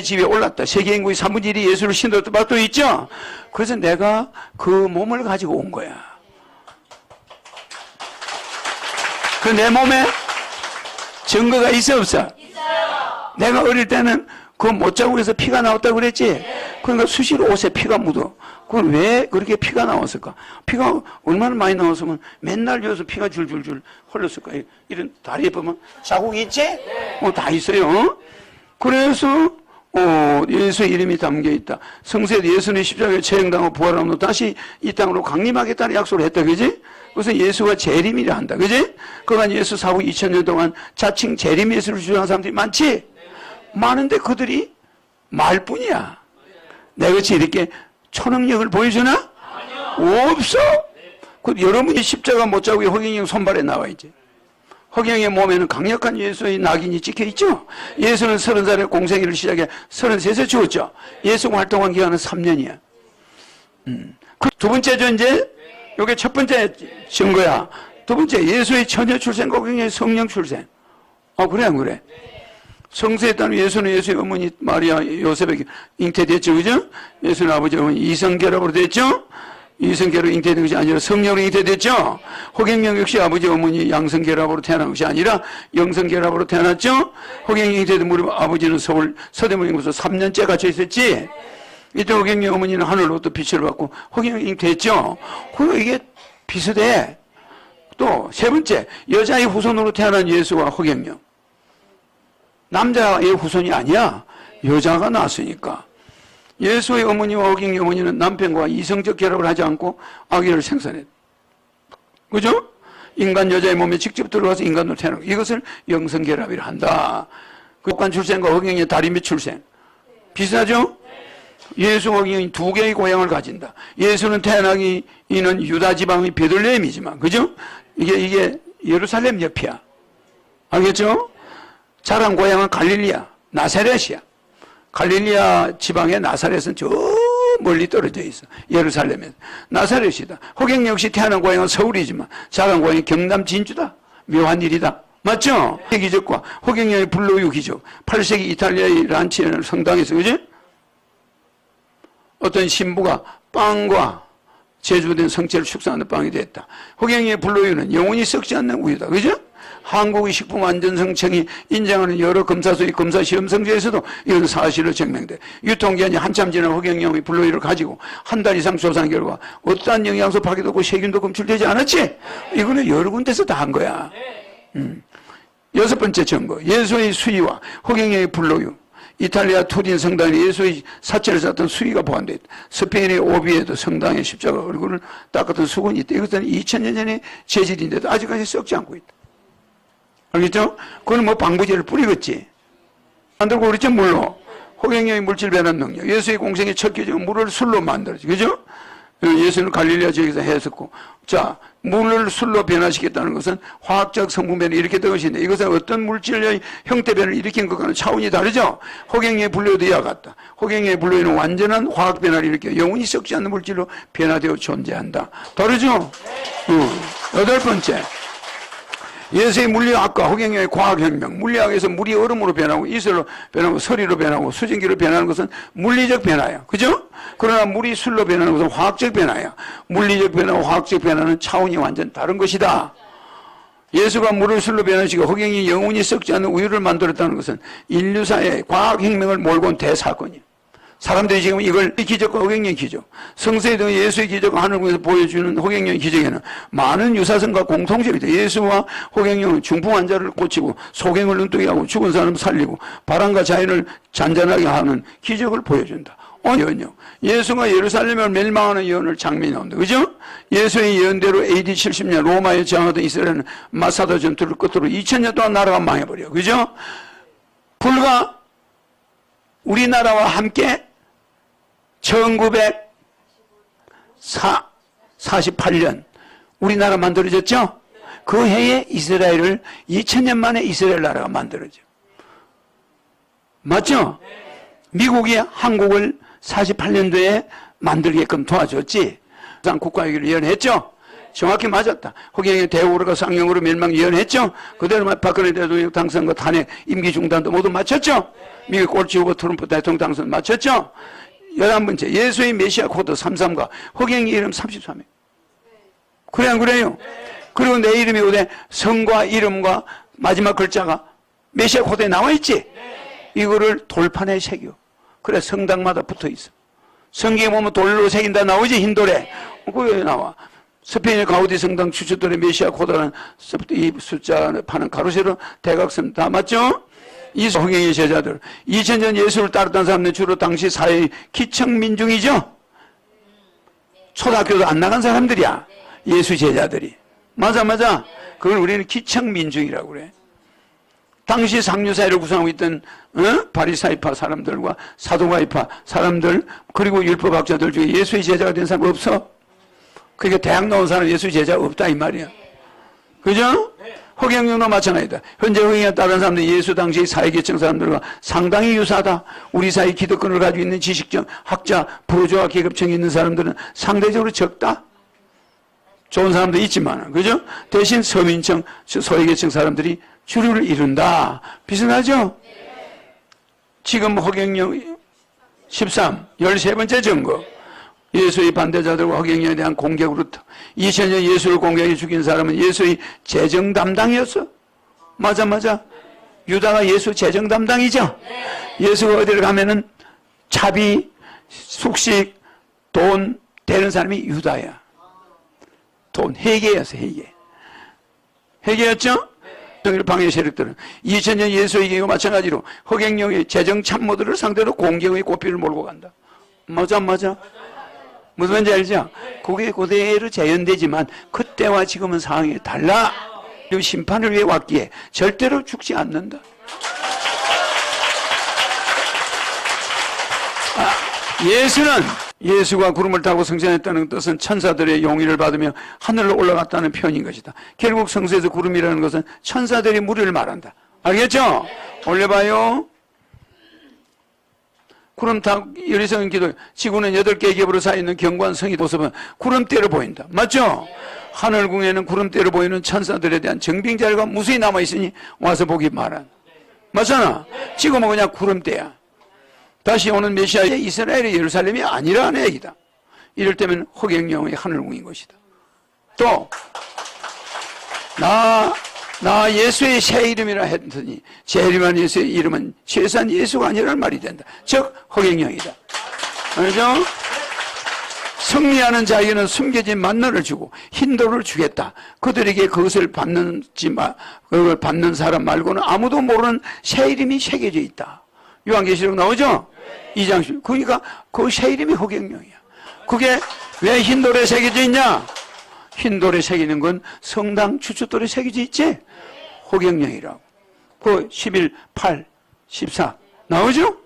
하나님의 집에 올랐다. 세계 인구의 3분의 1이 예수를 신도했다. 말도 있죠? 그래서 내가 그 몸을 가지고 온 거야. 그 내 몸에 증거가 있어 없어? 있어요. 내가 어릴 때는 그 못자국에서 피가 나왔다고 그랬지? 그러니까 수시로 옷에 피가 묻어. 그걸 왜 그렇게 피가 나왔을까? 피가 얼마나 많이 나왔으면 맨날 여기서 피가 줄줄줄 흘렀을까? 이런 다리에 보면 자국이 있지? 다 있어요. 그래서 예수의 이름이 담겨 있다. 성서에 예수는 십자가에 처형당하고 부활하고 다시 이 땅으로 강림하겠다는 약속을 했다. 그지? 그래서 예수가 재림이라 한다. 그지? 그간 예수 사후 2000년 동안 자칭 재림 예수를 주장하는 사람들이 많지? 많은데 그들이 말뿐이야. 내같이 이렇게 초능력을 보여주나? 없어. 그 여러분이 십자가 못자국에 허경영 손발에 나와 있지. 허경영의 몸에는 강력한 예수의 낙인이 찍혀 있죠. 예수는 30살에 공생애를 시작해 33세 죽었죠. 예수 활동한 기간은 3년이야. 그 두 번째죠, 이제. 이게 첫 번째 증거야. 두 번째, 예수의 처녀 출생, 허경영의 성령 출생. 그래, 안 그래? 성서에 따르면 예수는 예수의 어머니 마리아 요셉에게 잉태됐죠, 그죠? 예수는 아버지 어머니 이성결합으로 됐죠? 이성결합으로 잉태된 것이 아니라 성령으로 잉태됐죠? 허경영 역시 아버지 어머니 양성결합으로 태어난 것이 아니라 영성결합으로 태어났죠? 허경영이 잉태된 무렵 아버지는 서울 서대문에서 3년째 갇혀 있었지? 이때 허경영 어머니는 하늘로부터 빛을 받고 허경영이 잉태했죠? 그리고 이게 비슷해. 또 세 번째, 여자의 후손으로 태어난 예수와 허경영. 남자의 후손이 아니야. 여자가 낳았으니까. 예수의 어머니와 허경영 어머니는 남편과 이성적 결합을 하지 않고 아기를 생산했다. 그죠? 인간 여자의 몸에 직접 들어가서 인간으로 태어나고 이것을 영성결합이라 한다. 국간 출생과 허경영의 다리밑 출생. 비슷하죠? 예수 허경영이 두 개의 고향을 가진다. 예수는 태어나기는 유다 지방의 베들레헴이지만, 그죠? 이게 예루살렘 옆이야. 알겠죠? 자란 고향은 갈릴리아, 나사렛이야. 갈릴리아 지방의 나사렛은 저 멀리 떨어져 있어. 예루살렘에서. 나사렛이다. 허경영 역시 태어난 고향은 서울이지만 자란 고향이 경남 진주다. 묘한 일이다. 맞죠? 기적과 허경영의 불로유 기적. 8세기 이탈리아의 란치에는 성당에서, 그지? 어떤 신부가 빵과 제조된 성체를 축사하는 빵이 됐다. 허경영의 불로유는 영원히 썩지 않는 우유다. 그죠? 한국의 식품안전성청이 인정하는 여러 검사소의 검사시험성지에서도 이건 사실로 증명돼. 유통기한이 한참 지난 허경영의 불로유를 가지고 한 달 이상 조사한 결과 어떠한 영양소 파괴도 없고 세균도 검출되지 않았지? 이거는 여러 군데서 다 한 거야. 여섯 번째 증거, 예수의 수의와 허경영의 불로유. 이탈리아 투딘 성당에 예수의 사체를 쌌던 수의가 보관되어 있다. 스페인의 오비에도 성당에 십자가 얼굴을 닦았던 수건이 있다. 이것은 2000년 전에 재질인데도 아직까지 썩지 않고 있다. 알겠죠? 그건 뭐 방부제를 뿌리겠지. 만들고 그랬죠, 물로. 허경영의 물질 변환 능력. 예수의 공생의 첫 기적은 물을 술로 만들었지. 그죠? 예수는 갈릴리아 지역에서 했었고. 자, 물을 술로 변화시켰다는 것은 화학적 성분 변화 이렇게 된 것인데 이것은 어떤 물질의 형태 변화를 일으킨 것과는 차원이 다르죠? 허경영의 불로유도 이와 같다. 허경영의 불로유는 완전한 화학 변화를 일으켜 영원히 썩지 않는 물질로 변화되어 존재한다. 다르죠? 여덟 번째. 예수의 물리학과 허경영의 과학혁명. 물리학에서 물이 얼음으로 변하고 이슬로 변하고 서리로 변하고 수증기로 변하는 것은 물리적 변화야. 그죠? 그러나 물이 술로 변하는 것은 화학적 변화야. 물리적 변화와 화학적 변화는 차원이 완전 다른 것이다. 예수가 물을 술로 변화시키고 허경영이 영원히 썩지 않는 우유를 만들었다는 것은 인류사의 과학혁명을 몰고 온 대사건이야. 사람들이 지금 이걸 기적과 허경영 기적, 성서에 등 예수의 기적과 하늘궁에서 보여주는 허경영의 기적에는 많은 유사성과 공통점이 있다. 예수와 허경영은 중풍 환자를 고치고 소경을 눈뜨게 하고 죽은 사람을 살리고 바람과 자연을 잔잔하게 하는 기적을 보여준다. 예언요. 예수가 예루살렘을 멸망하는 예언을 장면이 나온다. 그죠? 예수의 예언대로 AD 70년 로마에 저항하던 이스라엘은 마사다 전투를 끝으로 2000년 동안 나라가 망해버려. 그죠? 불과 우리나라와 함께 1948년 우리나라 만들어졌죠? 그 해에 이스라엘을 2000년 만에 이스라엘 나라가 만들어져. 맞죠? 미국이 한국을 48년도에 만들게끔 도와줬지. 국가위기를 예언했죠? 정확히 맞았다. 허경영이 대우로가 쌍용으로 멸망 예언했죠. 그대로 박근혜 대통령 당선과 탄핵, 임기 중단도 모두 맞췄죠. 미국 꼴찌 후보 트럼프 대통령 당선 맞췄죠. 11번째, 예수의 메시아 코드 33과 허경영 이름 33명. 그래 안 그래요? 그리고 내 이름이 어디 성과 이름과 마지막 글자가 메시아 코드에 나와 있지? 이거를 돌판에 새겨. 그래 성당마다 붙어 있어. 성경에 보면 돌로 새긴다 나오지, 흰돌에. 그게 나와. 스페인의 가우디 성당 추천돌의 메시아 코드라는 이 숫자 파는 가로세로 대각선 다 맞죠? 이 허경영의 제자들 2000년 예수를 따랐던 사람들은 주로 당시 사회의 기층민중이죠. 초등학교도 안 나간 사람들이야. 예수 제자들이. 맞아. 그걸 우리는 기층민중이라고 그래. 당시 상류사회를 구성하고 있던 바리사이파 사람들과 사도가이파 사람들 그리고 율법학자들 중에 예수의 제자가 된 사람 없어? 그러니까 대학 나온 사람 예수의 제자 없다 이 말이야. 그죠? 허경영도 마찬가지다. 현재 허경영에 따른 사람들은 예수 당시 사회계층 사람들과 상당히 유사하다. 우리 사회 기득권을 가지고 있는 지식적, 학자, 부르주아 계급층이 있는 사람들은 상대적으로 적다. 좋은 사람도 있지만, 그죠? 대신 서민층, 소외계층 사람들이 주류를 이룬다. 비슷하죠? 지금 허경영 13, 13번째 증거. 예수의 반대자들과 허경영에 대한 공격으로부터 2000년 예수를 공격해 죽인 사람은 예수의 재정 담당이었어. 맞아. 유다가 예수 재정 담당이죠. 예수가 어디를 가면은 차비, 숙식, 돈 되는 사람이 유다야. 돈, 회계였어, 회계였죠? 방해 세력들은 2000년 예수의 경우 마찬가지로 허경영의 재정 참모들을 상대로 공격의 고삐를 몰고 간다. 맞아. 무슨 말인지 알죠? 그게 그대로 재현되지만 그때와 지금은 상황이 달라. 그리고 심판을 위해 왔기에 절대로 죽지 않는다. 예수가 구름을 타고 승천했다는 뜻은 천사들의 용의를 받으며 하늘로 올라갔다는 표현인 것이다. 결국 성서에서 구름이라는 것은 천사들의 무리를 말한다. 알겠죠? 올려봐요. 구름 타 여리성 기도 지구는 8개의 겹으로 쌓여있는 견고한 성의 모습은 구름대로 보인다. 맞죠? 하늘궁에는 구름대로 보이는 천사들에 대한 정빙자료가 무수히 남아있으니 와서 보기 말한. 맞잖아? 지금은 그냥 구름대야. 다시 오는 메시아의 이스라엘의 예루살렘이 아니라는 얘기다. 이럴 때면 허경영의 하늘궁인 것이다. 또 나 예수의 새 이름이라 했더니 재림한 예수의 이름은 최소한 예수가 아니라는 말이 된다. 즉 허경영이다. 알죠? 승리하는 자에게는 숨겨진 만나를 주고 흰돌을 주겠다. 그들에게 그것을 그걸 받는 사람 말고는 아무도 모르는 새 이름이 새겨져 있다. 요한계시록 나오죠? 2장 10. 그러니까 그 새 이름이 허경영이야. 그게 왜 흰돌에 새겨져 있냐? 흰돌에 새기는 건 성당 추춧돌에 새겨져 있지? 허경영이라고. 그 11, 8, 14 나오죠?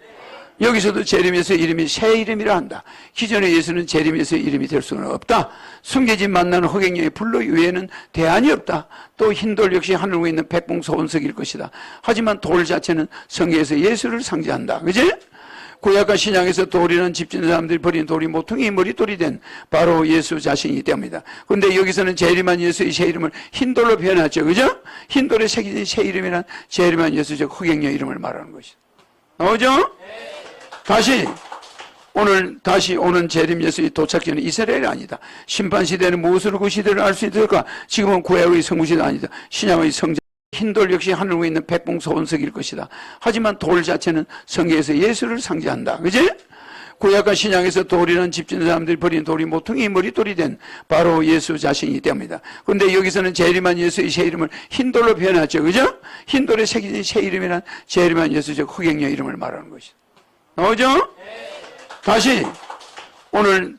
여기서도 재림에서 이름이 새 이름이라 한다. 기존의 예수는 재림에서 이름이 될 수는 없다. 숨겨진 만나는 허경영의 불로 외에는 대안이 없다. 또 흰돌 역시 하늘에 있는 백봉소원석일 것이다. 하지만 돌 자체는 성경에서 예수를 상징한다. 그지? 구약과 신약에서 돌이라는 집짓는 사람들이 버린 돌이 모퉁이 머릿돌이 된 바로 예수 자신이기 때문이다. 그런데 여기서는 재림한 예수의 새 이름을 흰돌로 표현하죠. 그죠? 흰돌에 새겨진 새 이름이란 재림한 예수 즉 허경영 이름을 말하는 것이다. 나오죠? 다시 오는 재림 예수의 도착지는 이스라엘이 아니다. 심판시대는 무엇으로 그 시대를 알 수 있을까? 지금은 구약의 성부시대가 아니다. 신약의 성자. 흰돌 역시 하늘 위에 있는 백봉소원석일 것이다. 하지만 돌 자체는 성경에서 예수를 상징한다. 그지? 구약과 신약에서 돌이라는 집짓는 사람들이 버린 돌이 모퉁이 머릿돌이 된 바로 예수 자신이기 때문이다. 그런데 여기서는 재림한 예수의 새 이름을 흰돌로 표현하죠. 그죠? 흰돌에 새겨진 새 이름이란 재림한 예수 즉 허경영 이름을 말하는 것이다. 나오죠?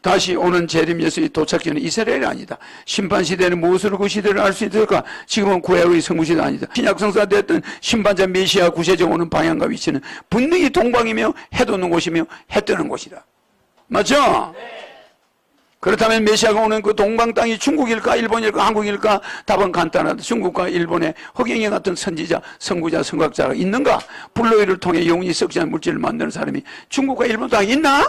다시 오는 재림 예수의 도착지는 이스라엘이 아니다. 심판시대는 무엇으로 그 시대를 알 수 있을까? 지금은 구약의 성부시대가 아니다. 신약 성사 됐던 심판자 메시아 구세적 오는 방향과 위치는 분명히 동방이며 해 돋는 곳이며 해 뜨는 곳이다. 맞죠? 그렇다면 메시아가 오는 그 동방 땅이 중국일까 일본일까 한국일까? 답은 간단하다. 중국과 일본에 허경영 같은 선지자, 선구자, 선각자가 있는가? 불로이를 통해 영원히 썩지 않은 물질을 만드는 사람이 중국과 일본 땅에 있나?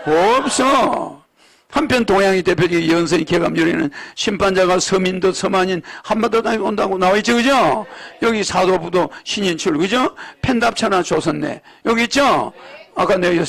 없어. 한편 동양의 대표적인 연선이 개감열에는 심판자가 서민도 서만인 한바다 땅에 온다고 나와있죠, 그죠? 여기 사도부도 신인출, 그죠? 펜답차나 조선내 여기 있죠? 아까 내가